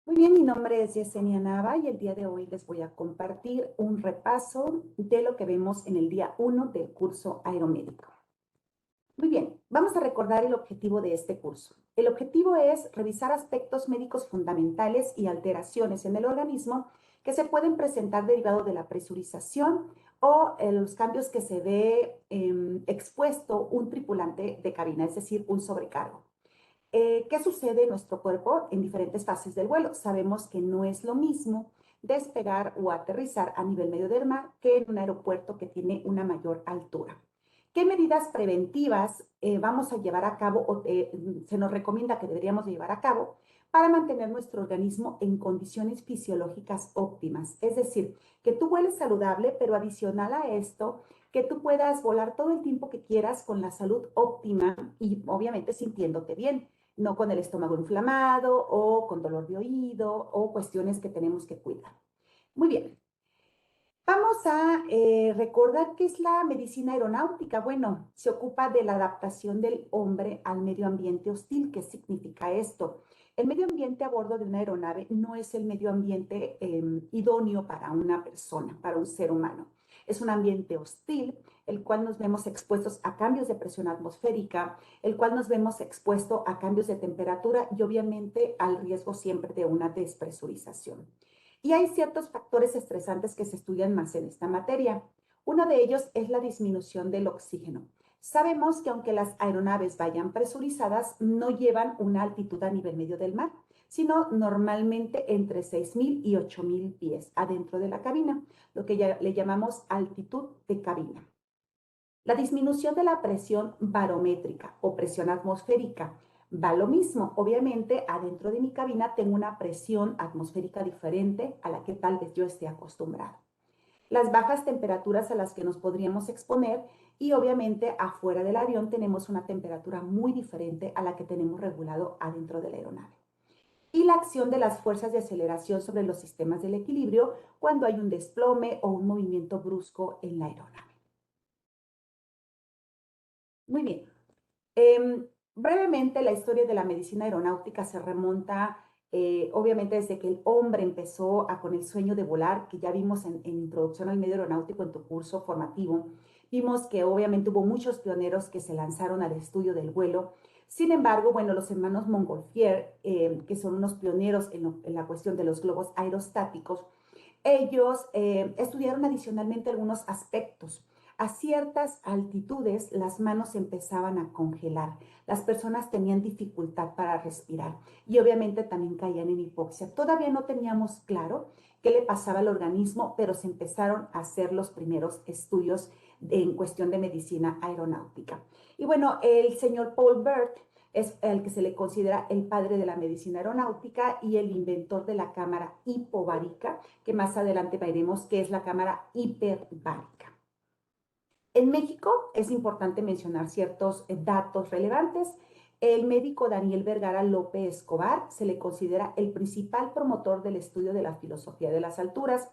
Muy bien, mi nombre es Yesenia Nava y el día de hoy les voy a compartir un repaso de lo que vemos en el día 1 del curso aeromédico. Muy bien, vamos a recordar el objetivo de este curso. El objetivo es revisar aspectos médicos fundamentales y alteraciones en el organismo que se pueden presentar derivado de la presurización o los cambios que se ve expuesto un tripulante de cabina, es decir, un sobrecargo. ¿Qué sucede en nuestro cuerpo en diferentes fases del vuelo? Sabemos que no es lo mismo despegar o aterrizar a nivel medio del mar que en un aeropuerto que tiene una mayor altura. ¿Qué medidas preventivas vamos a llevar a cabo o se nos recomienda que deberíamos llevar a cabo para mantener nuestro organismo en condiciones fisiológicas óptimas? Es decir, que tú vueles saludable, pero adicional a esto, que tú puedas volar todo el tiempo que quieras con la salud óptima y obviamente sintiéndote bien, no con el estómago inflamado o con dolor de oído o cuestiones que tenemos que cuidar. Muy bien, vamos a recordar qué es la medicina aeronáutica. Bueno, se ocupa de la adaptación del hombre al medio ambiente hostil. ¿Qué significa esto? El medio ambiente a bordo de una aeronave no es el medio ambiente idóneo para una persona, para un ser humano. Es un ambiente hostil, el cual nos vemos expuestos a cambios de presión atmosférica, el cual nos vemos expuestos a cambios de temperatura y obviamente al riesgo siempre de una despresurización. Y hay ciertos factores estresantes que se estudian más en esta materia. Uno de ellos es la disminución del oxígeno. Sabemos que aunque las aeronaves vayan presurizadas, no llevan una altitud a nivel medio del mar, sino normalmente entre 6.000 y 8.000 pies adentro de la cabina, lo que ya le llamamos altitud de cabina. La disminución de la presión barométrica o presión atmosférica va lo mismo. Obviamente, adentro de mi cabina tengo una presión atmosférica diferente a la que tal vez yo esté acostumbrado. Las bajas temperaturas a las que nos podríamos exponer y obviamente afuera del avión tenemos una temperatura muy diferente a la que tenemos regulado adentro de la aeronave. Y la acción de las fuerzas de aceleración sobre los sistemas del equilibrio cuando hay un desplome o un movimiento brusco en la aeronave. Muy bien. Brevemente, la historia de la medicina aeronáutica se remonta, obviamente, desde que el hombre empezó con el sueño de volar, que ya vimos en Introducción al Medio Aeronáutico en tu curso formativo. Vimos que obviamente hubo muchos pioneros que se lanzaron al estudio del vuelo. Sin embargo, bueno, los hermanos Montgolfier, que son unos pioneros en la cuestión de los globos aerostáticos, ellos estudiaron adicionalmente algunos aspectos. A ciertas altitudes las manos empezaban a congelar, las personas tenían dificultad para respirar y obviamente también caían en hipoxia. Todavía no teníamos claro qué le pasaba al organismo, pero se empezaron a hacer los primeros estudios en cuestión de medicina aeronáutica. Y bueno, el señor Paul Bert es el que se le considera el padre de la medicina aeronáutica y el inventor de la cámara hipovarica, que más adelante veremos que es la cámara hiperbárica. En México es importante mencionar ciertos datos relevantes. El médico Daniel Vergara López Escobar se le considera el principal promotor del estudio de la filosofía de las alturas.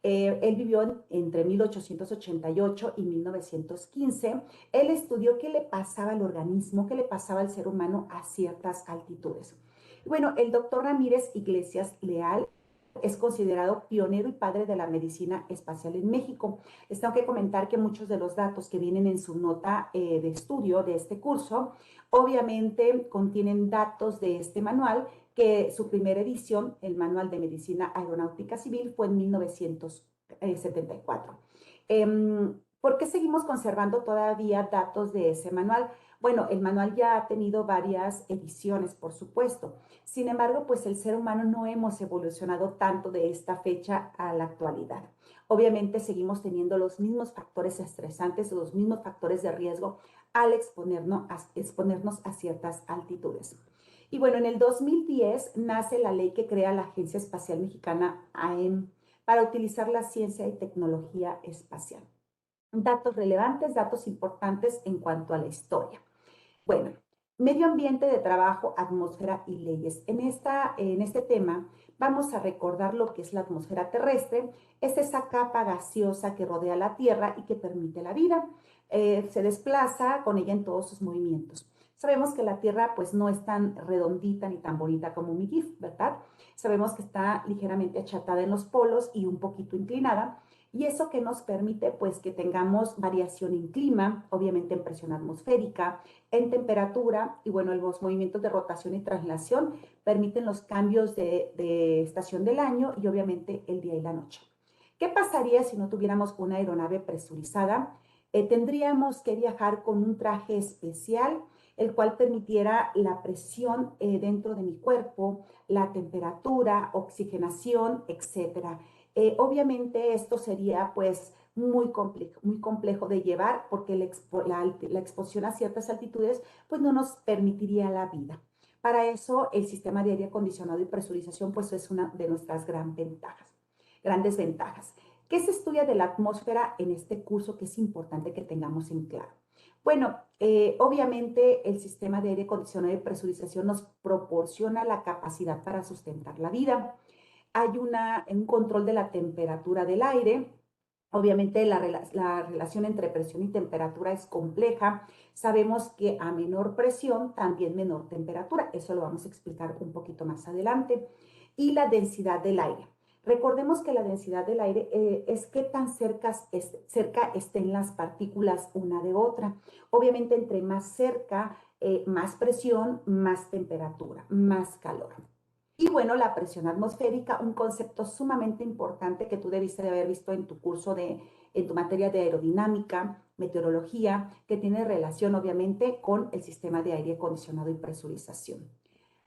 Él vivió entre 1888 y 1915. Él estudió qué le pasaba al organismo, qué le pasaba al ser humano a ciertas altitudes. Bueno, el doctor Ramírez Iglesias Leal es considerado pionero y padre de la medicina espacial en México. Les tengo que comentar que muchos de los datos que vienen en su nota de estudio de este curso, obviamente contienen datos de este manual, que su primera edición, el Manual de Medicina Aeronáutica Civil, fue en 1974. ¿Por qué seguimos conservando todavía datos de ese manual? Bueno, el manual ya ha tenido varias ediciones, por supuesto. Sin embargo, pues el ser humano no hemos evolucionado tanto de esta fecha a la actualidad. Obviamente seguimos teniendo los mismos factores estresantes, los mismos factores de riesgo al exponernos a ciertas altitudes. Y bueno, en el 2010 nace la ley que crea la Agencia Espacial Mexicana, AEM, para utilizar la ciencia y tecnología espacial. Datos relevantes, datos importantes en cuanto a la historia. Bueno, medio ambiente de trabajo, atmósfera y leyes. En este tema vamos a recordar lo que es la atmósfera terrestre. Es esa capa gaseosa que rodea la Tierra y que permite la vida. Se desplaza con ella en todos sus movimientos. Sabemos que la Tierra pues no es tan redondita ni tan bonita como mi GIF, ¿verdad? Sabemos que está ligeramente achatada en los polos y un poquito inclinada. Y eso que nos permite pues que tengamos variación en clima, obviamente en presión atmosférica, en temperatura y bueno, los movimientos de rotación y traslación permiten los cambios de estación del año y obviamente el día y la noche. ¿Qué pasaría si no tuviéramos una aeronave presurizada? Tendríamos que viajar con un traje especial, el cual permitiera la presión dentro de mi cuerpo, la temperatura, oxigenación, etcétera. Obviamente esto sería pues muy complejo de llevar porque la exposición a ciertas altitudes pues no nos permitiría la vida. Para eso el sistema de aire acondicionado y presurización pues es una de nuestras grandes ventajas. ¿Qué se estudia de la atmósfera en este curso que es importante que tengamos en claro? Bueno, obviamente el sistema de aire acondicionado y presurización nos proporciona la capacidad para sustentar la vida. Hay un control de la temperatura del aire. Obviamente la relación entre presión y temperatura es compleja. Sabemos que a menor presión, también menor temperatura. Eso lo vamos a explicar un poquito más adelante. Y la densidad del aire. Recordemos que la densidad del aire es qué tan cerca estén las partículas una de otra. Obviamente entre más cerca, más presión, más temperatura, más calor. Y bueno, la presión atmosférica, un concepto sumamente importante que tú debiste de haber visto en tu curso en tu materia de aerodinámica, meteorología, que tiene relación obviamente con el sistema de aire acondicionado y presurización.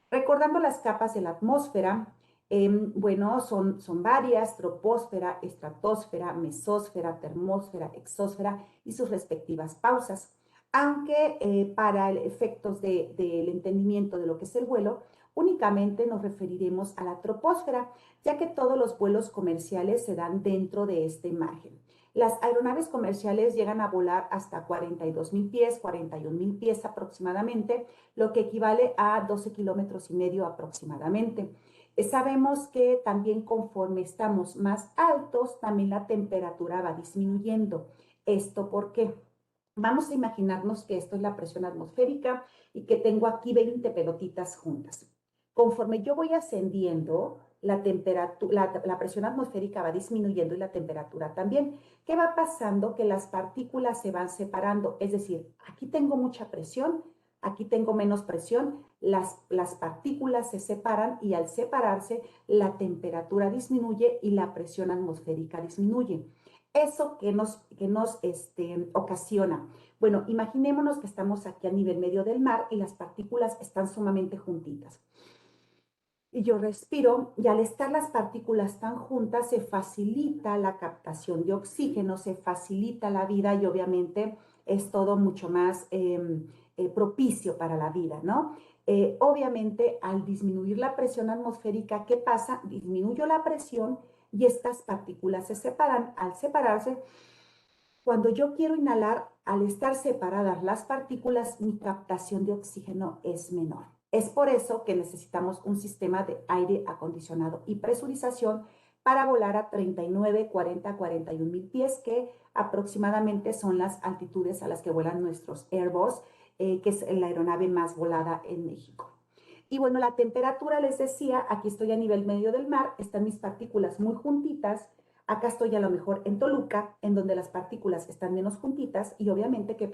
Recordando las capas de la atmósfera, bueno, son varias: troposfera, estratosfera, mesósfera, termósfera, exósfera y sus respectivas pausas. Aunque para efectos del entendimiento de lo que es el vuelo, únicamente nos referiremos a la troposfera, ya que todos los vuelos comerciales se dan dentro de este margen. Las aeronaves comerciales llegan a volar hasta 42,000 pies, 41,000 pies aproximadamente, lo que equivale a 12 kilómetros y medio aproximadamente. Sabemos que también conforme estamos más altos, también la temperatura va disminuyendo. ¿Esto por qué? Vamos a imaginarnos que esto es la presión atmosférica y que tengo aquí 20 pelotitas juntas. Conforme yo voy ascendiendo, la presión atmosférica va disminuyendo y la temperatura también. ¿Qué va pasando? Que las partículas se van separando. Es decir, aquí tengo mucha presión, aquí tengo menos presión, las partículas se separan y al separarse la temperatura disminuye y la presión atmosférica disminuye. ¿Eso que nos ocasiona? Bueno, imaginémonos que estamos aquí a nivel medio del mar y las partículas están sumamente juntitas. Y yo respiro y al estar las partículas tan juntas se facilita la captación de oxígeno, se facilita la vida y obviamente es todo mucho más propicio para la vida, ¿no? Obviamente al disminuir la presión atmosférica, ¿qué pasa? Disminuyo la presión y estas partículas se separan. Al separarse, cuando yo quiero inhalar, al estar separadas las partículas, mi captación de oxígeno es menor. Es por eso que necesitamos un sistema de aire acondicionado y presurización para volar a 39, 40, 41,000 pies, que aproximadamente son las altitudes a las que vuelan nuestros Airbus, que es la aeronave más volada en México. Y bueno, la temperatura, les decía, aquí estoy a nivel medio del mar, están mis partículas muy juntitas. Acá estoy a lo mejor en Toluca, en donde las partículas están menos juntitas y obviamente que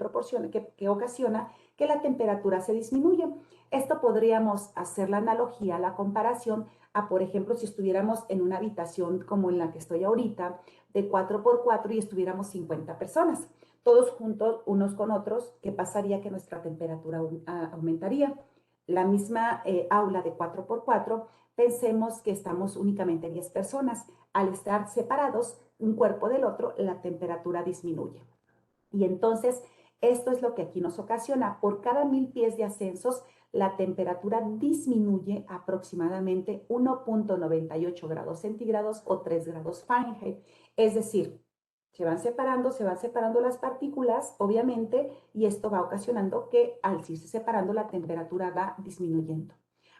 ocasiona que la temperatura se disminuye. Esto podríamos hacer la analogía, la comparación a, por ejemplo, si estuviéramos en una habitación como en la que estoy ahorita, de 4x4 y estuviéramos 50 personas, todos juntos unos con otros. ¿Qué pasaría? Que nuestra temperatura aumentaría. La misma aula de 4x4, pensemos que estamos únicamente 10 personas. Al estar separados un cuerpo del otro, la temperatura disminuye. Y entonces, esto es lo que aquí nos ocasiona. Por cada 1,000 pies de ascensos, la temperatura disminuye aproximadamente 1,98 grados centígrados o 3 grados Fahrenheit. Es decir, se van separando las partículas, obviamente, y esto va ocasionando que al irse separando la temperatura va disminuyendo.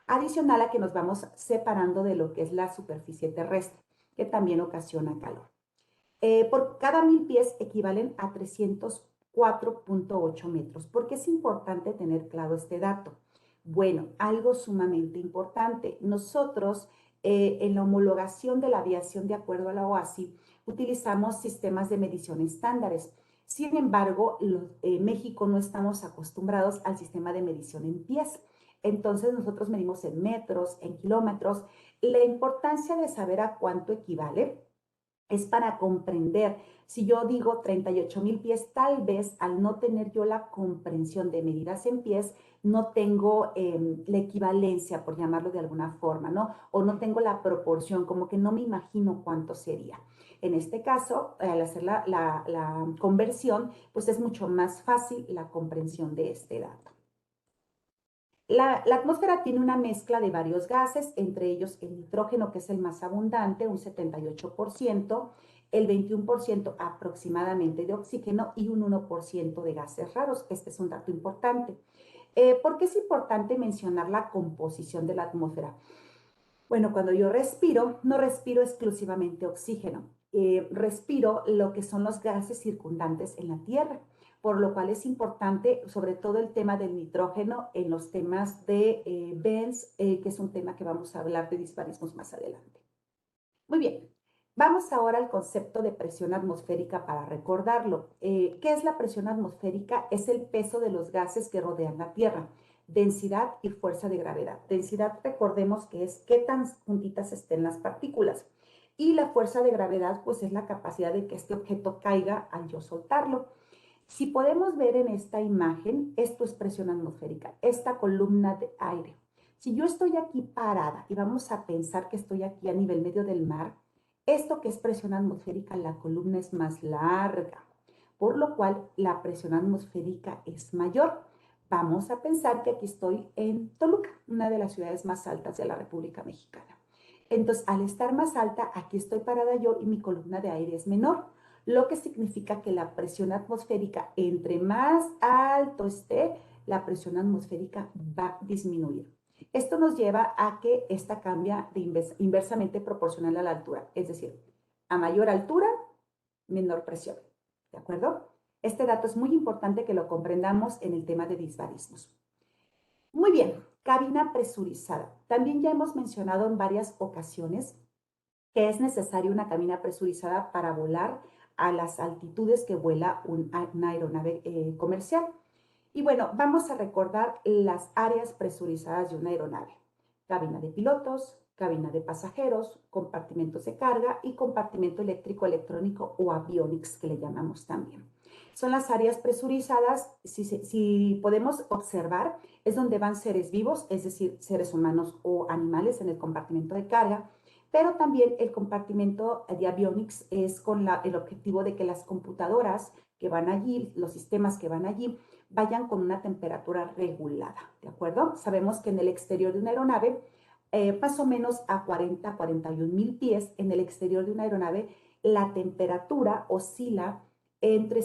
Adicional a que nos vamos separando de lo que es la superficie terrestre, que también ocasiona calor. Por cada 1,000 pies equivalen a 304 4.8 metros. ¿Por qué es importante tener claro este dato? Bueno, algo sumamente importante. Nosotros en la homologación de la aviación de acuerdo a la OASI utilizamos sistemas de medición estándares. Sin embargo, México no estamos acostumbrados al sistema de medición en pies. Entonces nosotros medimos en metros, en kilómetros. La importancia de saber a cuánto equivale es para comprender. Si yo digo 38,000 pies, tal vez al no tener yo la comprensión de medidas en pies, no tengo la equivalencia, por llamarlo de alguna forma, ¿no? O no tengo la proporción, como que no me imagino cuánto sería. En este caso, al hacer la conversión, pues es mucho más fácil la comprensión de este dato. La atmósfera tiene una mezcla de varios gases, entre ellos el nitrógeno, que es el más abundante, un 78%, el 21% aproximadamente de oxígeno y un 1% de gases raros. Este es un dato importante. ¿Por qué es importante mencionar la composición de la atmósfera? Bueno, cuando yo respiro, no respiro exclusivamente oxígeno, respiro lo que son los gases circundantes en la Tierra, por lo cual es importante, sobre todo el tema del nitrógeno en los temas de Benz, que es un tema que vamos a hablar de disbarismos más adelante. Muy bien, vamos ahora al concepto de presión atmosférica para recordarlo. ¿Qué es la presión atmosférica? Es el peso de los gases que rodean la Tierra, densidad y fuerza de gravedad. Densidad, recordemos que es qué tan juntitas estén las partículas. Y la fuerza de gravedad, pues es la capacidad de que este objeto caiga al yo soltarlo. Si podemos ver en esta imagen, esto es presión atmosférica, esta columna de aire. Si yo estoy aquí parada y vamos a pensar que estoy aquí a nivel medio del mar, esto que es presión atmosférica, la columna es más larga, por lo cual la presión atmosférica es mayor. Vamos a pensar que aquí estoy en Toluca, una de las ciudades más altas de la República Mexicana. Entonces, al estar más alta, aquí estoy parada yo y mi columna de aire es menor, lo que significa que la presión atmosférica, entre más alto esté, la presión atmosférica va a disminuir. Esto nos lleva a que esta cambia inversamente proporcional a la altura, es decir, a mayor altura, menor presión. ¿De acuerdo? Este dato es muy importante que lo comprendamos en el tema de disbarismos. Muy bien, cabina presurizada. También ya hemos mencionado en varias ocasiones que es necesaria una cabina presurizada para volar a las altitudes que vuela una aeronave comercial. Y bueno, vamos a recordar las áreas presurizadas de una aeronave. Cabina de pilotos, cabina de pasajeros, compartimentos de carga y compartimento eléctrico electrónico o avionics que le llamamos también. Son las áreas presurizadas, si podemos observar, es donde van seres vivos, es decir, seres humanos o animales en el compartimento de carga, pero también el compartimento de avionics es con el objetivo de que las computadoras que van allí, los sistemas que van allí, vayan con una temperatura regulada, ¿de acuerdo? Sabemos que en el exterior de una aeronave, más o menos a 41,000 pies, en el exterior de una aeronave, la temperatura oscila entre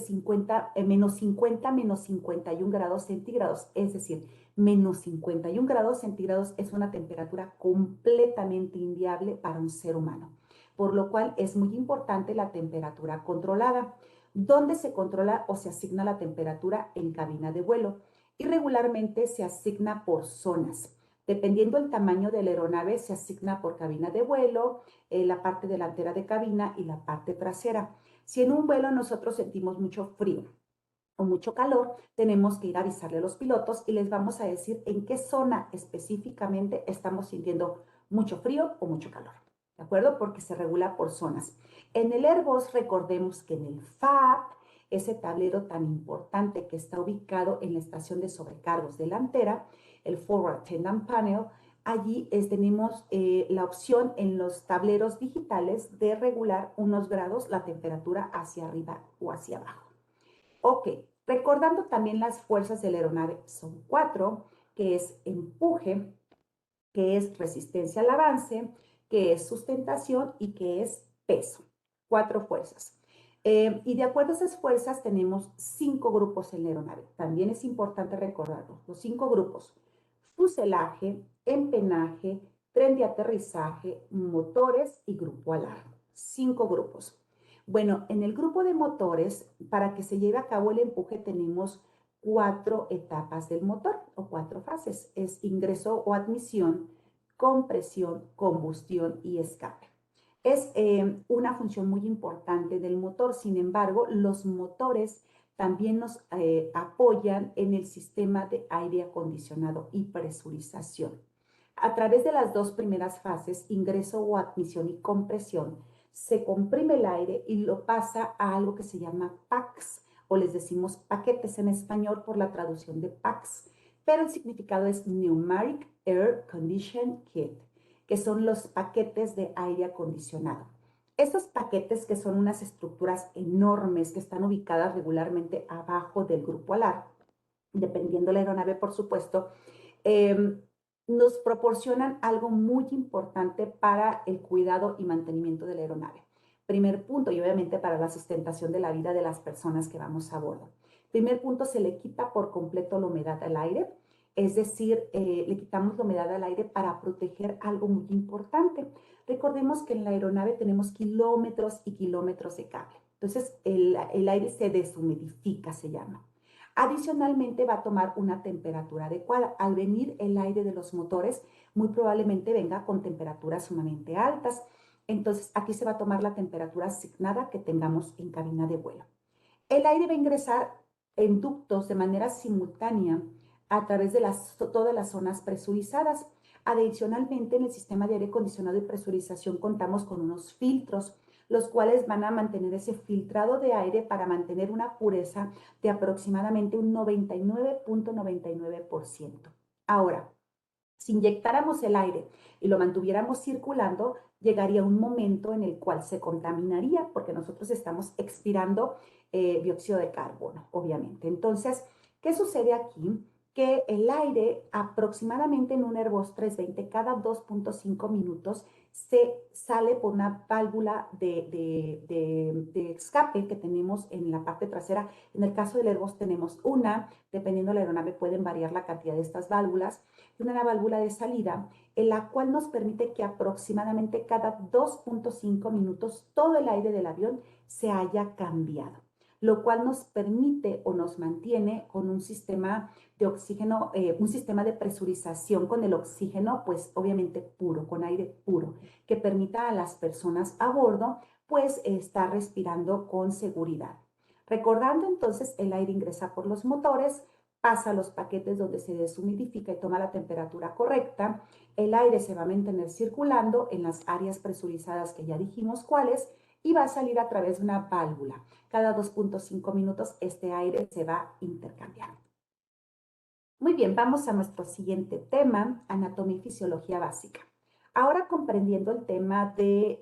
menos 50, menos 51 grados centígrados, es decir, menos 51 grados centígrados es una temperatura completamente inviable para un ser humano, por lo cual es muy importante la temperatura controlada. ¿Dónde se controla o se asigna la temperatura? En cabina de vuelo y regularmente se asigna por zonas. Dependiendo del tamaño de la aeronave, se asigna por cabina de vuelo, la parte delantera de cabina y la parte trasera. Si en un vuelo nosotros sentimos mucho frío o mucho calor, tenemos que ir a avisarle a los pilotos y les vamos a decir en qué zona específicamente estamos sintiendo mucho frío o mucho calor, ¿de acuerdo? Porque se regula por zonas. En el Airbus, recordemos que en el FAB, ese tablero tan importante que está ubicado en la estación de sobrecargos delantera, el Forward Attendant Panel, allí tenemos la opción en los tableros digitales de regular unos grados la temperatura hacia arriba o hacia abajo. Ok, recordando también las fuerzas de la aeronave, son 4, que es empuje, que es resistencia al avance, que es sustentación y que es peso. 4 fuerzas. Y de acuerdo a esas fuerzas tenemos 5 grupos en la aeronave. También es importante recordarlo. Los 5 grupos: fuselaje, empenaje, tren de aterrizaje, motores y grupo alarma. 5 grupos. Bueno, en el grupo de motores, para que se lleve a cabo el empuje, tenemos 4 etapas del motor o 4 fases. Es ingreso o admisión, compresión, combustión y escape. Es una función muy importante del motor. Sin embargo, los motores también nos apoyan en el sistema de aire acondicionado y presurización. A través de las dos primeras fases, ingreso o admisión y compresión, se comprime el aire y lo pasa a algo que se llama packs, o les decimos paquetes en español por la traducción de packs, pero el significado es Pneumatic Air Condition Kit, que son los paquetes de aire acondicionado. Estos paquetes, que son unas estructuras enormes que están ubicadas regularmente abajo del grupo alar, dependiendo de la aeronave, por supuesto, eh, nos proporcionan algo muy importante para el cuidado y mantenimiento de la aeronave. Primer punto, y obviamente para la sustentación de la vida de las personas que vamos a bordo. Primer punto, se le quita por completo la humedad al aire, es decir, le quitamos la humedad al aire para proteger algo muy importante. Recordemos que en la aeronave tenemos kilómetros y kilómetros de cable. Entonces, el aire se deshumidifica, se llama. Adicionalmente, va a tomar una temperatura adecuada. Al venir el aire de los motores, muy probablemente venga con temperaturas sumamente altas. Entonces, aquí se va a tomar la temperatura asignada que tengamos en cabina de vuelo. El aire va a ingresar en ductos de manera simultánea a través de todas las zonas presurizadas. Adicionalmente, en el sistema de aire acondicionado y presurización contamos con unos filtros, los cuales van a mantener ese filtrado de aire para mantener una pureza de aproximadamente un 99.99%. Ahora, si inyectáramos el aire y lo mantuviéramos circulando, llegaría un momento en el cual se contaminaría porque nosotros estamos expirando dióxido de carbono, obviamente. Entonces, ¿qué sucede aquí? Que el aire aproximadamente en un Airbus 320 cada 2.5 minutos se sale por una válvula de escape que tenemos en la parte trasera. En el caso del Airbus tenemos una, dependiendo de la aeronave pueden variar la cantidad de estas válvulas, y una válvula de salida, en la cual nos permite que aproximadamente cada 2.5 minutos todo el aire del avión se haya cambiado, lo cual nos permite o nos mantiene con un sistema de oxígeno, un sistema de presurización con el oxígeno, pues obviamente puro, con aire puro, que permita a las personas a bordo, pues estar respirando con seguridad. Recordando entonces, el aire ingresa por los motores, pasa a los paquetes donde se deshumidifica y toma la temperatura correcta, el aire se va a mantener circulando en las áreas presurizadas que ya dijimos cuáles, y va a salir a través de una válvula. Cada 2.5 minutos este aire se va intercambiando. Muy bien, vamos a nuestro siguiente tema, anatomía y fisiología básica. Ahora, comprendiendo el tema de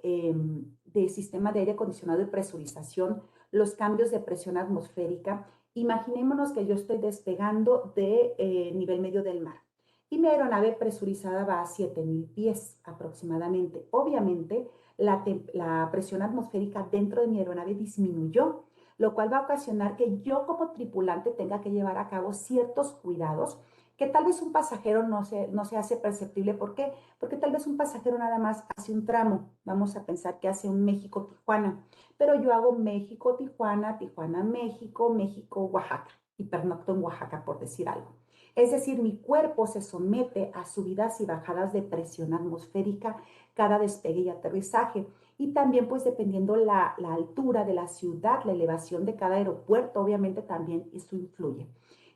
sistema de aire acondicionado y presurización, los cambios de presión atmosférica, imaginémonos que yo estoy despegando de nivel medio del mar y mi aeronave presurizada va a 7,000 pies aproximadamente. Obviamente, la presión atmosférica dentro de mi aeronave disminuyó, lo cual va a ocasionar que yo como tripulante tenga que llevar a cabo ciertos cuidados que tal vez un pasajero no se hace perceptible. ¿Por qué? Porque tal vez un pasajero nada más hace un tramo. Vamos a pensar que hace un México-Tijuana, pero yo hago México-Tijuana, Tijuana-México, México-Oaxaca y pernocto en Oaxaca, por decir algo. Es decir, mi cuerpo se somete a subidas y bajadas de presión atmosférica cada despegue y aterrizaje. Y también, pues, dependiendo la altura de la ciudad, la elevación de cada aeropuerto, obviamente también eso influye.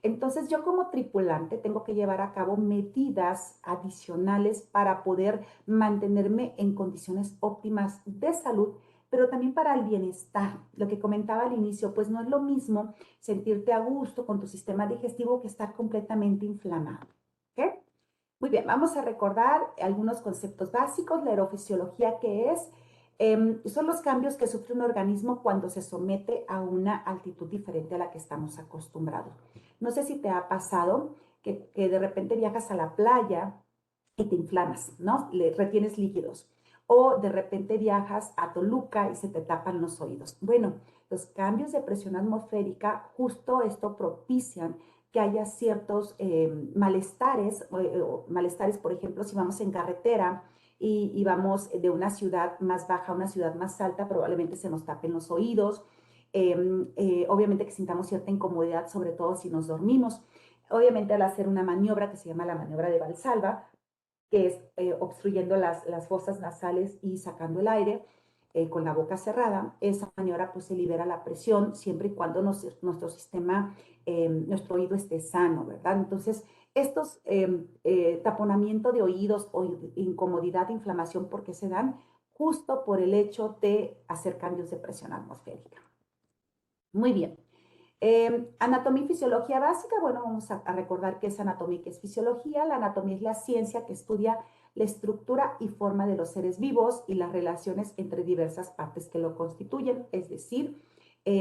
Entonces, yo como tripulante tengo que llevar a cabo medidas adicionales para poder mantenerme en condiciones óptimas de salud, pero también para el bienestar. Lo que comentaba al inicio, pues no es lo mismo sentirte a gusto con tu sistema digestivo que estar completamente inflamado. ¿Ok? Muy bien, vamos a recordar algunos conceptos básicos. La aerofisiología, ¿qué es? Son los cambios que sufre un organismo cuando se somete a una altitud diferente a la que estamos acostumbrados. No sé si te ha pasado que de repente viajas a la playa y te inflamas, ¿no? Retienes líquidos. O de repente viajas a Toluca y se te tapan los oídos. Bueno, los cambios de presión atmosférica, justo esto propician que haya ciertos malestares, malestares, por ejemplo, si vamos en carretera y vamos de una ciudad más baja a una ciudad más alta, probablemente se nos tapen los oídos, obviamente que sintamos cierta incomodidad, sobre todo si nos dormimos. Obviamente al hacer una maniobra que se llama la maniobra de Valsalva, que es obstruyendo las fosas nasales y sacando el aire con la boca cerrada, esa maniobra pues se libera la presión siempre y cuando nuestro sistema, nuestro oído esté sano, ¿verdad? Entonces, estos taponamiento de oídos o incomodidad, inflamación, ¿por qué se dan? Justo por el hecho de hacer cambios de presión atmosférica. Muy bien. Anatomía y fisiología básica, bueno, vamos a recordar qué es anatomía y qué es fisiología. La anatomía es la ciencia que estudia la estructura y forma de los seres vivos y las relaciones entre diversas partes que lo constituyen, es decir,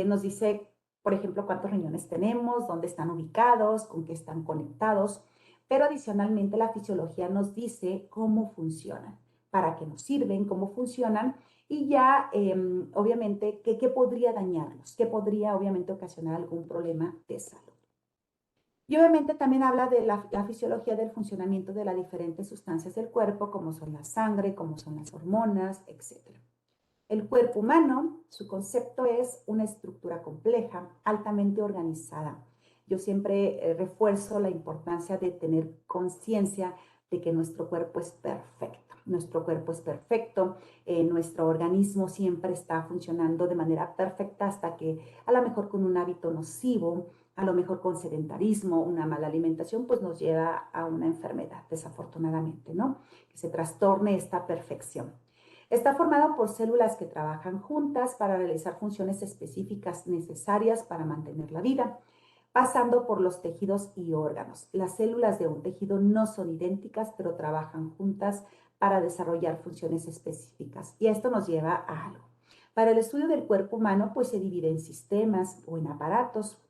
nos dice, por ejemplo, cuántos riñones tenemos, dónde están ubicados, con qué están conectados, pero adicionalmente la fisiología nos dice cómo funcionan, para qué nos sirven, cómo funcionan y ya, obviamente, ¿qué podría dañarlos? ¿Qué podría, obviamente, ocasionar algún problema de salud? Y obviamente también habla de la fisiología del funcionamiento de las diferentes sustancias del cuerpo, como son la sangre, como son las hormonas, etc. El cuerpo humano, su concepto es una estructura compleja, altamente organizada. Yo siempre refuerzo la importancia de tener conciencia de que nuestro cuerpo es perfecto. Nuestro cuerpo es perfecto, nuestro organismo siempre está funcionando de manera perfecta hasta que a lo mejor con un hábito nocivo, a lo mejor con sedentarismo, una mala alimentación, pues nos lleva a una enfermedad, desafortunadamente, ¿no? Que se trastorne esta perfección. Está formado por células que trabajan juntas para realizar funciones específicas necesarias para mantener la vida, pasando por los tejidos y órganos. Las células de un tejido no son idénticas, pero trabajan juntas para desarrollar funciones específicas. Y esto nos lleva a algo. Para el estudio del cuerpo humano, pues se divide en sistemas o en aparatos.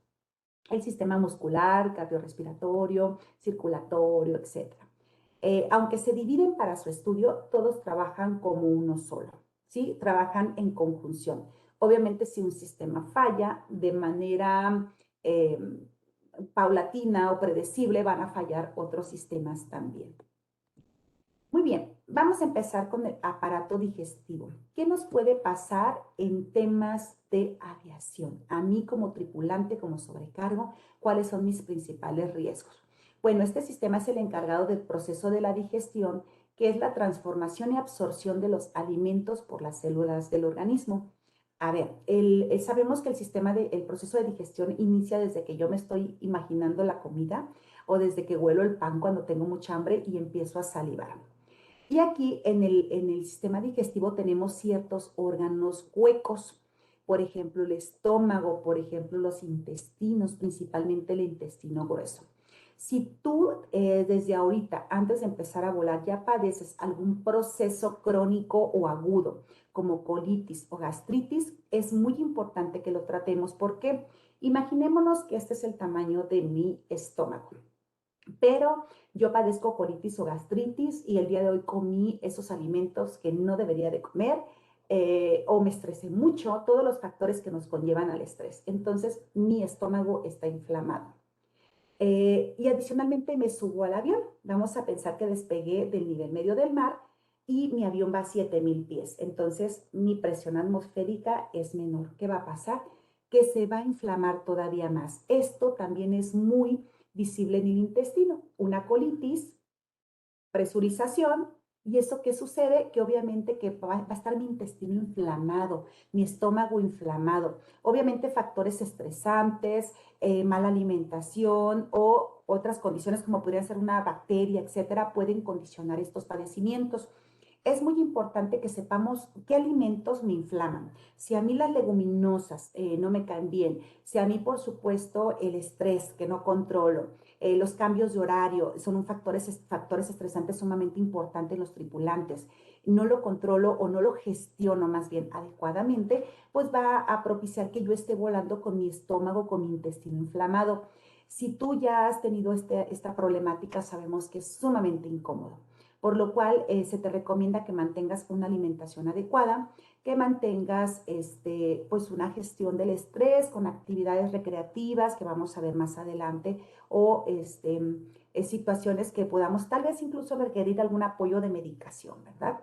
El sistema muscular, cardiorrespiratorio, circulatorio, etc. Aunque se dividen para su estudio, todos trabajan como uno solo, ¿sí? Trabajan en conjunción. Obviamente, si un sistema falla de manera eh, paulatina o predecible, van a fallar otros sistemas también. Muy bien, vamos a empezar con el aparato digestivo. ¿Qué nos puede pasar en temas de aviación? A mí como tripulante, como sobrecargo, ¿cuáles son mis principales riesgos? Bueno, este sistema es el encargado del proceso de la digestión, que es la transformación y absorción de los alimentos por las células del organismo. A ver, sabemos que el proceso de digestión inicia desde que yo me estoy imaginando la comida o desde que huelo el pan cuando tengo mucha hambre y empiezo a salivar. Y aquí en el sistema digestivo tenemos ciertos órganos huecos, por ejemplo, el estómago, por ejemplo, los intestinos, principalmente el intestino grueso. Si tú desde ahorita, antes de empezar a volar, ya padeces algún proceso crónico o agudo, como colitis o gastritis, es muy importante que lo tratemos porque imaginémonos que este es el tamaño de mi estómago. Pero yo padezco colitis o gastritis y el día de hoy comí esos alimentos que no debería de comer o me estresé mucho, todos los factores que nos conllevan al estrés. Entonces mi estómago está inflamado. Y adicionalmente me subo al avión. Vamos a pensar que despegué del nivel medio del mar y mi avión va a 7,000 pies. Entonces mi presión atmosférica es menor. ¿Qué va a pasar? Que se va a inflamar todavía más. Esto también es muy visible en el intestino. Una colitis, presurización. ¿Y eso qué sucede? Que obviamente que va a estar mi intestino inflamado, mi estómago inflamado. Obviamente factores estresantes, mala alimentación o otras condiciones como podría ser una bacteria, etcétera, pueden condicionar estos padecimientos. Es muy importante que sepamos qué alimentos me inflaman. Si a mí las leguminosas no me caen bien, si a mí, por supuesto, el estrés que no controlo, los cambios de horario son factores estresantes sumamente importantes en los tripulantes. No lo controlo o no lo gestiono más bien adecuadamente, pues va a propiciar que yo esté volando con mi estómago, con mi intestino inflamado. Si tú ya has tenido esta problemática, sabemos que es sumamente incómodo. por lo cual se te recomienda que mantengas una alimentación adecuada, que mantengas pues una gestión del estrés con actividades recreativas que vamos a ver más adelante o situaciones que podamos tal vez incluso requerir algún apoyo de medicación, ¿verdad?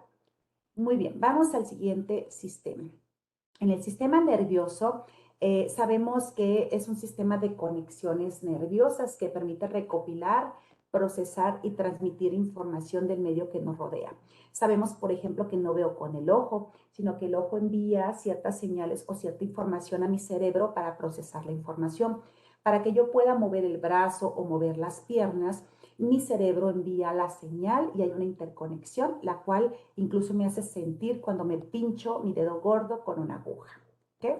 Muy bien, vamos al siguiente sistema. En el sistema nervioso, sabemos que es un sistema de conexiones nerviosas que permite recopilar, procesar y transmitir información del medio que nos rodea. Sabemos, por ejemplo, que no veo con el ojo, sino que el ojo envía ciertas señales o cierta información a mi cerebro para procesar la información. Para que yo pueda mover el brazo o mover las piernas, mi cerebro envía la señal y hay una interconexión, la cual incluso me hace sentir cuando me pincho mi dedo gordo con una aguja. ¿Okay?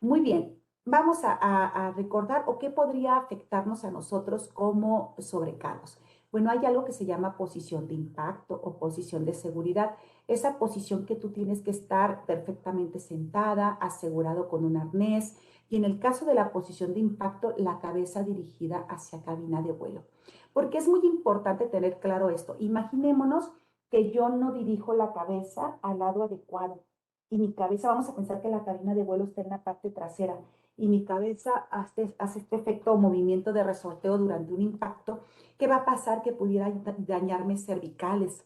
Muy bien, vamos a recordar o qué podría afectarnos a nosotros como sobrecargos. Bueno, hay algo que se llama posición de impacto o posición de seguridad. Esa posición que tú tienes que estar perfectamente sentada, asegurado con un arnés y en el caso de la posición de impacto, la cabeza dirigida hacia cabina de vuelo. Porque es muy importante tener claro esto. Imaginémonos que yo no dirijo la cabeza al lado adecuado y mi cabeza, vamos a pensar que la cabina de vuelo está en la parte trasera y mi cabeza hace este efecto o movimiento de resorteo durante un impacto, ¿qué va a pasar? Que pudiera dañarme cervicales.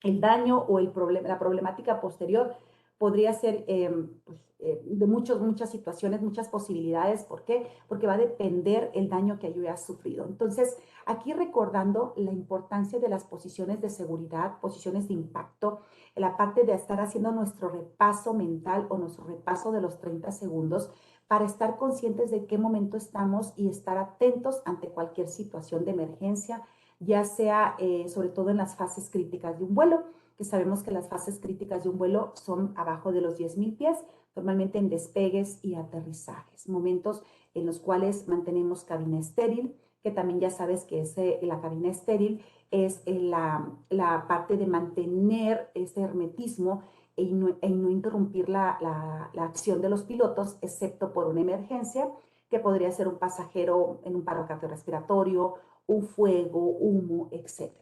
El daño o la problemática posterior podría ser de muchas situaciones, muchas posibilidades. ¿Por qué? Porque va a depender el daño que yo haya sufrido. Entonces, aquí recordando la importancia de las posiciones de seguridad, posiciones de impacto, la parte de estar haciendo nuestro repaso mental o nuestro repaso de los 30 segundos para estar conscientes de qué momento estamos y estar atentos ante cualquier situación de emergencia, ya sea sobre todo en las fases críticas de un vuelo, que sabemos que las fases críticas de un vuelo son abajo de los 10,000 pies, normalmente en despegues y aterrizajes, momentos en los cuales mantenemos cabina estéril, que también ya sabes que la cabina estéril es la parte de mantener ese hermetismo no interrumpir la acción de los pilotos, excepto por una emergencia, que podría ser un pasajero en un paro cardiorrespiratorio, un fuego, humo, etc.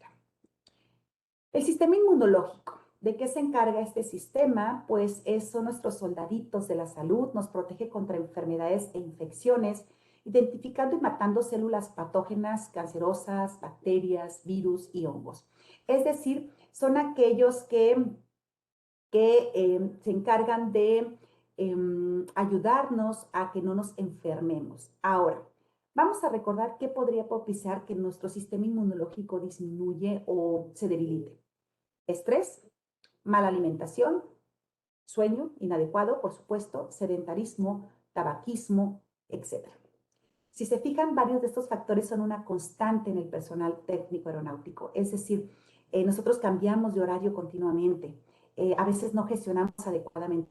El sistema inmunológico. ¿De qué se encarga este sistema? Pues son nuestros soldaditos de la salud, nos protege contra enfermedades e infecciones, identificando y matando células patógenas, cancerosas, bacterias, virus y hongos. Es decir, son aquellos que se encargan de ayudarnos a que no nos enfermemos. Ahora, vamos a recordar qué podría propiciar que nuestro sistema inmunológico disminuye o se debilite. Estrés, mala alimentación, sueño inadecuado, por supuesto, sedentarismo, tabaquismo, etc. Si se fijan, varios de estos factores son una constante en el personal técnico aeronáutico, es decir, nosotros cambiamos de horario continuamente, a veces no gestionamos adecuadamente.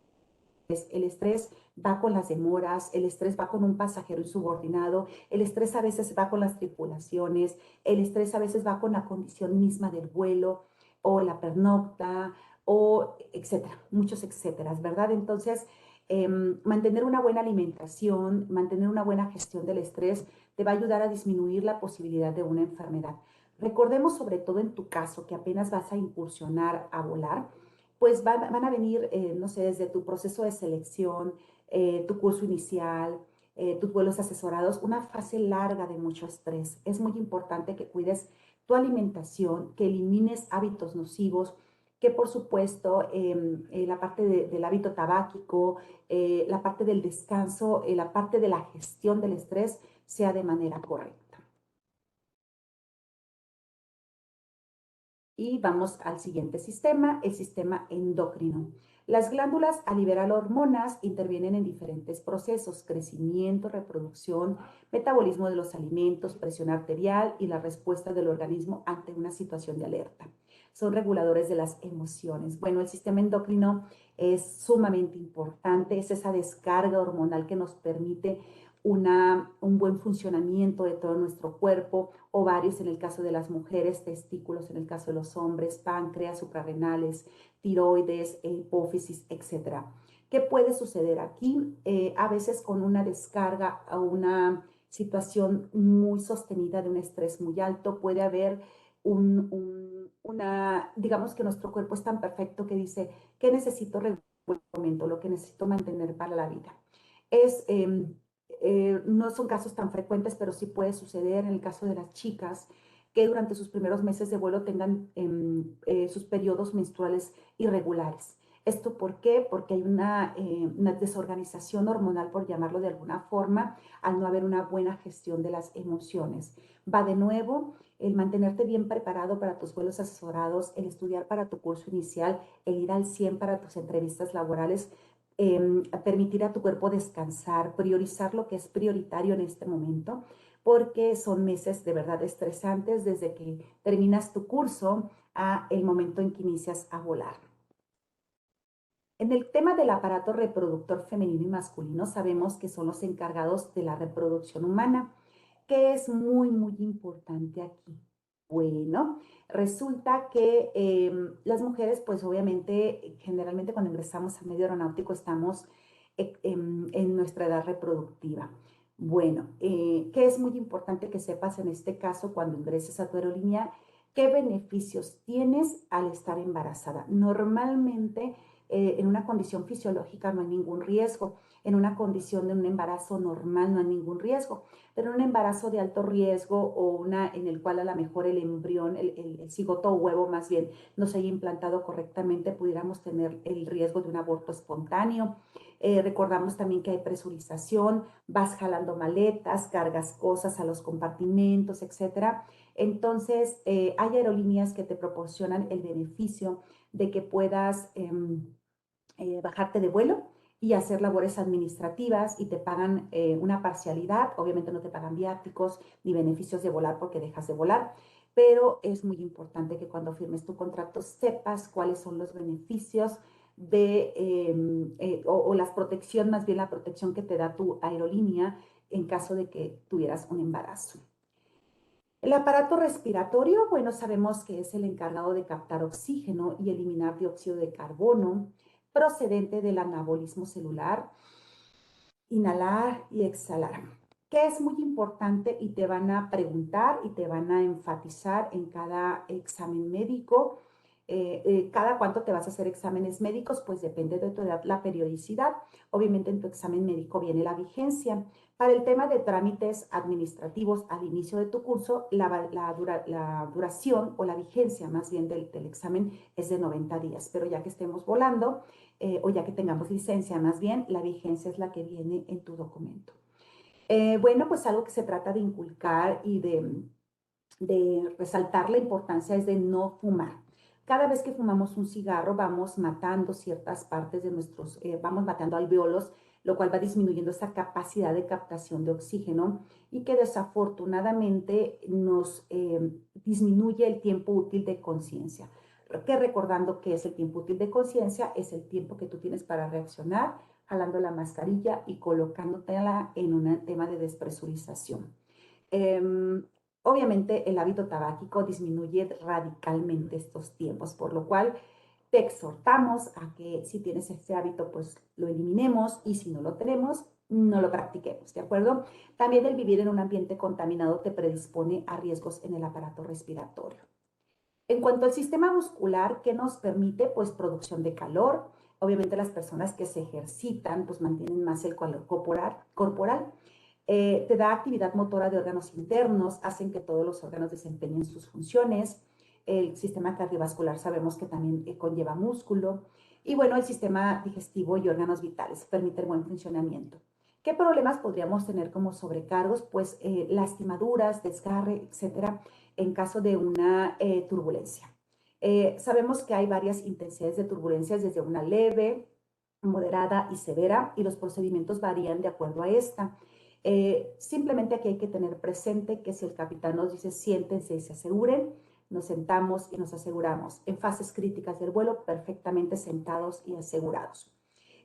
El estrés va con las demoras, el estrés va con un pasajero insubordinado, el estrés a veces va con las tripulaciones, el estrés a veces va con la condición misma del vuelo o la pernocta o etcétera, muchos etcéteras, ¿verdad? Entonces, mantener una buena alimentación, mantener una buena gestión del estrés te va a ayudar a disminuir la posibilidad de una enfermedad. Recordemos sobre todo en tu caso que apenas vas a incursionar a volar, pues van a venir, no sé, desde tu proceso de selección, tu curso inicial, tus vuelos asesorados, una fase larga de mucho estrés. Es muy importante que cuides tu alimentación, que elimines hábitos nocivos, que por supuesto la parte del hábito tabáquico, la parte del descanso, la parte de la gestión del estrés sea de manera correcta. Y vamos al siguiente sistema, el sistema endocrino. Las glándulas al liberar hormonas intervienen en diferentes procesos, crecimiento, reproducción, metabolismo de los alimentos, presión arterial y la respuesta del organismo ante una situación de alerta. Son reguladores de las emociones. Bueno, el sistema endocrino es sumamente importante, es esa descarga hormonal que nos permite un buen funcionamiento de todo nuestro cuerpo, ovarios en el caso de las mujeres, testículos en el caso de los hombres, páncreas, suprarrenales, tiroides, hipófisis, etc. ¿Qué puede suceder aquí? A veces con una descarga o una situación muy sostenida de un estrés muy alto, puede haber un digamos que nuestro cuerpo es tan perfecto que dice, ¿qué necesito momento, lo que necesito mantener para la vida? No son casos tan frecuentes, pero sí puede suceder en el caso de las chicas que durante sus primeros meses de vuelo tengan sus periodos menstruales irregulares. ¿Esto por qué? Porque hay una desorganización hormonal, por llamarlo de alguna forma, al no haber una buena gestión de las emociones. Va de nuevo el mantenerte bien preparado para tus vuelos asesorados, el estudiar para tu curso inicial, el ir al 100 para tus entrevistas laborales, permitir a tu cuerpo descansar, priorizar lo que es prioritario en este momento, porque son meses de verdad estresantes desde que terminas tu curso a el momento en que inicias a volar. En el tema del aparato reproductor femenino y masculino, sabemos que son los encargados de la reproducción humana. ¿Qué es muy, muy importante aquí? Bueno, resulta que las mujeres, pues obviamente, generalmente cuando ingresamos al medio aeronáutico estamos en nuestra edad reproductiva. Bueno, ¿qué es muy importante que sepas en este caso cuando ingreses a tu aerolínea? ¿Qué beneficios tienes al estar embarazada? Normalmente, en una condición fisiológica no hay ningún riesgo. En una condición de un embarazo normal no hay ningún riesgo, pero en un embarazo de alto riesgo o una en el cual a lo mejor el embrión, el cigoto o huevo más bien, no se haya implantado correctamente, pudiéramos tener el riesgo de un aborto espontáneo. Recordamos también que hay presurización, vas jalando maletas, cargas cosas a los compartimentos, etcétera. Entonces, hay aerolíneas que te proporcionan el beneficio de que puedas bajarte de vuelo y hacer labores administrativas y te pagan una parcialidad. Obviamente no te pagan viáticos ni beneficios de volar porque dejas de volar, pero es muy importante que cuando firmes tu contrato sepas cuáles son los beneficios o la protección, más bien la protección que te da tu aerolínea en caso de que tuvieras un embarazo. El aparato respiratorio, bueno, sabemos que es el encargado de captar oxígeno y eliminar dióxido de carbono procedente del anabolismo celular, inhalar y exhalar, que es muy importante y te van a preguntar y te van a enfatizar en cada examen médico. Cada cuánto te vas a hacer exámenes médicos, pues depende de tu edad, la periodicidad. Obviamente en tu examen médico viene la vigencia. Para el tema de trámites administrativos al inicio de tu curso, la duración o la vigencia más bien del examen es de 90 días, pero ya que estemos volando o ya que tengamos licencia más bien, la vigencia es la que viene en tu documento. Bueno, pues algo que se trata de inculcar y de resaltar la importancia es de no fumar. Cada vez que fumamos un cigarro vamos matando ciertas partes de vamos matando alvéolos, lo cual va disminuyendo esa capacidad de captación de oxígeno y que desafortunadamente nos disminuye el tiempo útil de conciencia. Que recordando que es el tiempo útil de conciencia, es el tiempo que tú tienes para reaccionar, jalando la mascarilla y colocándotela en un tema de despresurización. Obviamente el hábito tabáquico disminuye radicalmente estos tiempos, por lo cual te exhortamos a que si tienes este hábito, pues lo eliminemos y si no lo tenemos, no lo practiquemos, ¿de acuerdo? También el vivir en un ambiente contaminado te predispone a riesgos en el aparato respiratorio. En cuanto al sistema muscular, ¿qué nos permite? Pues producción de calor. Obviamente las personas que se ejercitan, pues mantienen más el calor corporal. Te da actividad motora de órganos internos, hacen que todos los órganos desempeñen sus funciones. El sistema cardiovascular sabemos que también conlleva músculo. Y bueno, el sistema digestivo y órganos vitales permite el buen funcionamiento. ¿Qué problemas podríamos tener como sobrecargos? Pues lastimaduras, desgarre, etcétera, en caso de una turbulencia. Sabemos que hay varias intensidades de turbulencias, desde una leve, moderada y severa, y los procedimientos varían de acuerdo a esta. Simplemente aquí hay que tener presente que si el capitán nos dice siéntense y se aseguren, nos sentamos y nos aseguramos. En fases críticas del vuelo, perfectamente sentados y asegurados.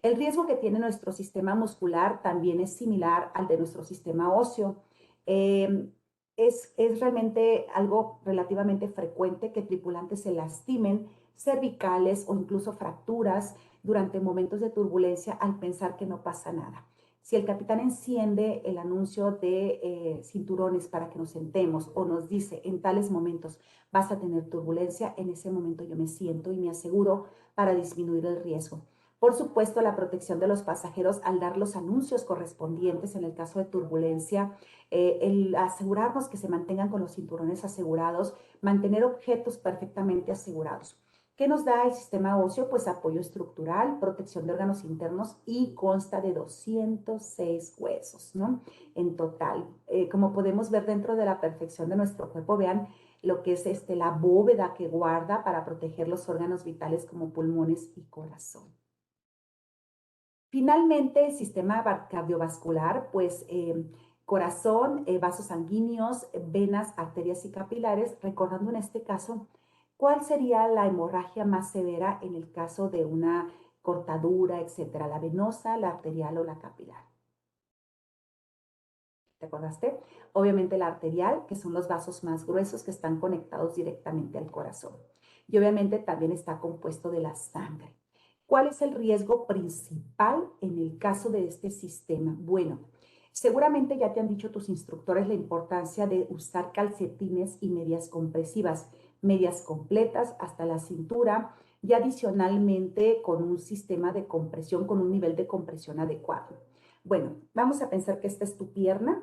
El riesgo que tiene nuestro sistema muscular también es similar al de nuestro sistema óseo. Es realmente algo relativamente frecuente que tripulantes se lastimen cervicales o incluso fracturas durante momentos de turbulencia al pensar que no pasa nada. Si el capitán enciende el anuncio de cinturones para que nos sentemos o nos dice en tales momentos vas a tener turbulencia, en ese momento yo me siento y me aseguro para disminuir el riesgo. Por supuesto, la protección de los pasajeros al dar los anuncios correspondientes en el caso de turbulencia, el asegurarnos que se mantengan con los cinturones asegurados, mantener objetos perfectamente asegurados. ¿Qué nos da el sistema óseo? Pues apoyo estructural, protección de órganos internos y consta de 206 huesos, ¿no? En total, como podemos ver dentro de la perfección de nuestro cuerpo, vean lo que es la bóveda que guarda para proteger los órganos vitales como pulmones y corazón. Finalmente, el sistema cardiovascular, pues corazón, vasos sanguíneos, venas, arterias y capilares, recordando en este caso, ¿cuál sería la hemorragia más severa en el caso de una cortadura, etcétera? ¿La venosa, la arterial o la capilar? ¿Te acordaste? Obviamente la arterial, que son los vasos más gruesos que están conectados directamente al corazón. Y obviamente también está compuesto de la sangre. ¿Cuál es el riesgo principal en el caso de este sistema? Bueno, seguramente ya te han dicho tus instructores la importancia de usar calcetines y medias compresivas, medias completas hasta la cintura y adicionalmente con un sistema de compresión, con un nivel de compresión adecuado. Bueno, vamos a pensar que esta es tu pierna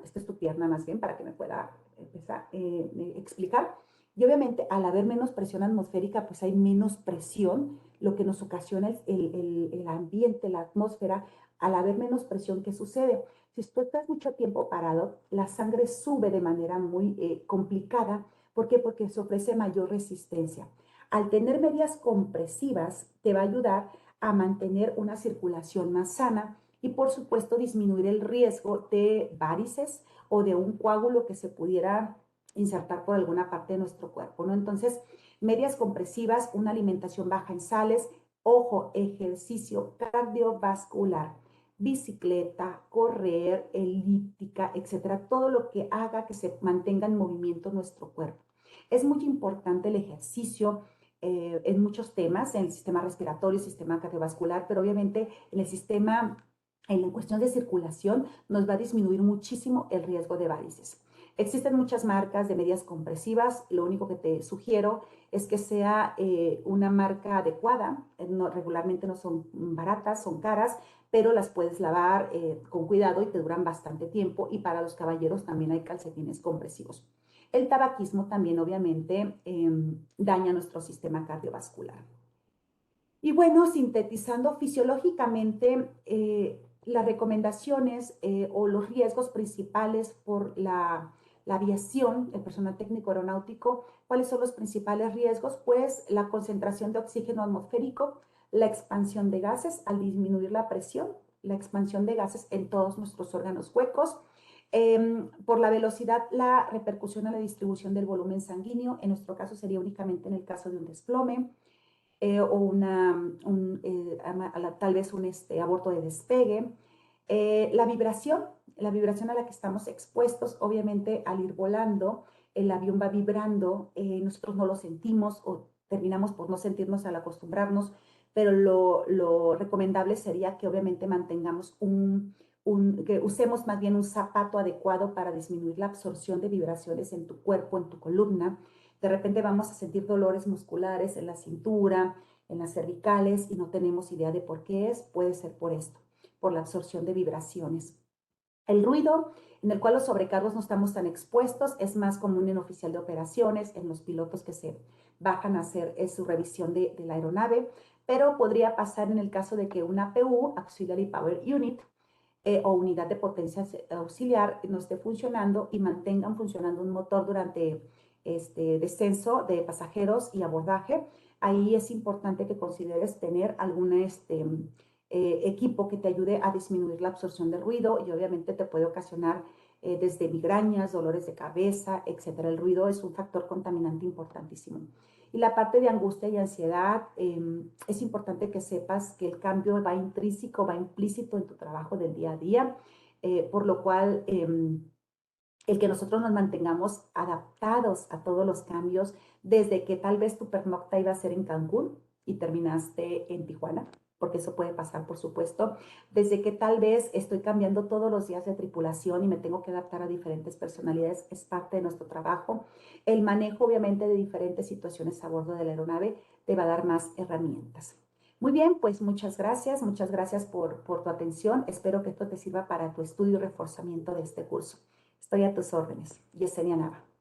más bien para que me pueda empezar explicar. Y obviamente al haber menos presión atmosférica, pues hay menos presión, lo que nos ocasiona el ambiente, la atmósfera. Al haber menos presión, ¿qué sucede? Si tú estás mucho tiempo parado, la sangre sube de manera muy complicada. ¿Por qué? Porque se ofrece mayor resistencia. Al tener medias compresivas, te va a ayudar a mantener una circulación más sana y por supuesto disminuir el riesgo de varices o de un coágulo que se pudiera insertar por alguna parte de nuestro cuerpo, ¿no? Entonces, medias compresivas, una alimentación baja en sales, ojo, ejercicio cardiovascular, bicicleta, correr, elíptica, etcétera, todo lo que haga que se mantenga en movimiento nuestro cuerpo. Es muy importante el ejercicio en muchos temas, en el sistema respiratorio, sistema cardiovascular, pero obviamente en el sistema en la cuestión de circulación nos va a disminuir muchísimo el riesgo de varices. Existen muchas marcas de medias compresivas, lo único que te sugiero es que sea una marca adecuada, regularmente no son baratas, son caras, pero las puedes lavar con cuidado y te duran bastante tiempo y para los caballeros también hay calcetines compresivos. El tabaquismo también obviamente daña nuestro sistema cardiovascular. Y bueno, sintetizando fisiológicamente, las recomendaciones o los riesgos principales por la aviación, el personal técnico aeronáutico, ¿cuáles son los principales riesgos? Pues la concentración de oxígeno atmosférico, la expansión de gases al disminuir la presión, la expansión de gases en todos nuestros órganos huecos, por la velocidad, la repercusión a la distribución del volumen sanguíneo, en nuestro caso sería únicamente en el caso de un desplome, o tal vez un aborto de despegue. La vibración a la que estamos expuestos, obviamente al ir volando, el avión va vibrando, nosotros no lo sentimos o terminamos por no sentirnos al acostumbrarnos, pero lo recomendable sería que obviamente mantengamos que usemos más bien un zapato adecuado para disminuir la absorción de vibraciones en tu cuerpo, en tu columna. De repente vamos a sentir dolores musculares en la cintura, en las cervicales y no tenemos idea de por qué es. Puede ser por esto, por la absorción de vibraciones. El ruido, en el cual los sobrecargos no estamos tan expuestos, es más común en oficial de operaciones, en los pilotos que se bajan a hacer su revisión de la aeronave, pero podría pasar en el caso de que una APU, Auxiliary Power Unit, o unidad de potencia auxiliar no esté funcionando y mantengan funcionando un motor durante este descenso de pasajeros y abordaje. Ahí es importante que consideres tener algún equipo que te ayude a disminuir la absorción de ruido y obviamente te puede ocasionar desde migrañas, dolores de cabeza, etcétera. El ruido es un factor contaminante importantísimo. Y la parte de angustia y ansiedad, es importante que sepas que el cambio va intrínseco, va implícito en tu trabajo del día a día, por lo cual el que nosotros nos mantengamos adaptados a todos los cambios, desde que tal vez tu pernocta iba a ser en Cancún y terminaste en Tijuana, porque eso puede pasar, por supuesto, desde que tal vez estoy cambiando todos los días de tripulación y me tengo que adaptar a diferentes personalidades, es parte de nuestro trabajo. El manejo, obviamente, de diferentes situaciones a bordo de la aeronave te va a dar más herramientas. Muy bien, pues muchas gracias por tu atención. Espero que esto te sirva para tu estudio y reforzamiento de este curso. Estoy a tus órdenes. Yesenia Nava.